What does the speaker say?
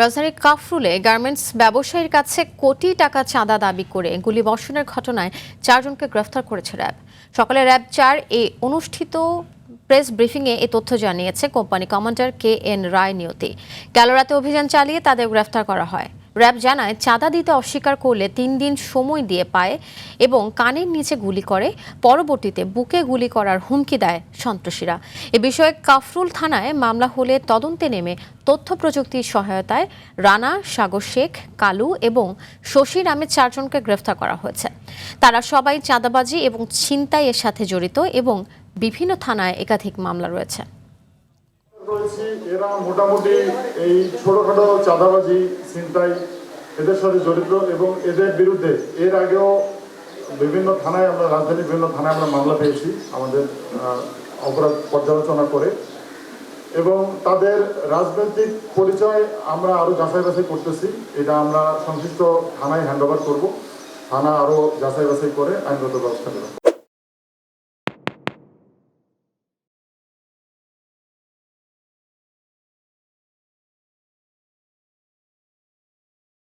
রাজধানীর কাফরুলে গার্মেন্টস ব্যবসায়ীর কাছে কোটি টাকা চাঁদা দাবি করে গুলিবর্ষণের ঘটনায় 4 জনকে গ্রেফতার করেছে র্যাব। সকালে র্যাব 4 অনুষ্ঠিত প্রেস ব্রিফিংয়ে এ তথ্য জানিয়েছে কোম্পানি কমান্ডার KN রায় নিয়তি। গেল রাতে অভিযান চালিয়ে তাদের গ্রেফতার করা হয়। র্যাব জানায়, চাঁদা দিতে অস্বীকার করলে 3 দিন সময় দিয়ে পায় এবং কানের নিচে গুলি করে, পরবর্তীতে বুকে গুলি করার হুমকি দেয় সন্ত্রাসীরা। এ বিষয়ে কাফরুল থানায় মামলা হলে তদন্তে নেমে তথ্য প্রযুক্তির সহায়তায় রানা, সাগর শেখ, কালু এবং শশী নামে 4 জনকে গ্রেফতার করা হয়েছে। তারা সবাই চাঁদাবাজি এবং ছিনতাইয়ের সাথে জড়িত এবং বিভিন্ন থানায় একাধিক মামলা রয়েছে। এরা মোটামুটি এই ছোটখাটো চাঁদাবাজি, ছিনতাই এদের সাথে জড়িত এবং এদের বিরুদ্ধে এর আগেও বিভিন্ন থানায় আমরা রাজধানীর বিভিন্ন থানায় আমরা মামলা পেয়েছি আমাদের অপরাধ পর্যালোচনা করে, এবং তাদের রাজনৈতিক পরিচয় আমরা আরো যাচাই বাছাই করতেছি। এটা আমরা সংশ্লিষ্ট থানায় হ্যান্ড ওভার করবো। থানা আরো যাচাই বাছাই করে আইনগত ব্যবস্থা নেবে।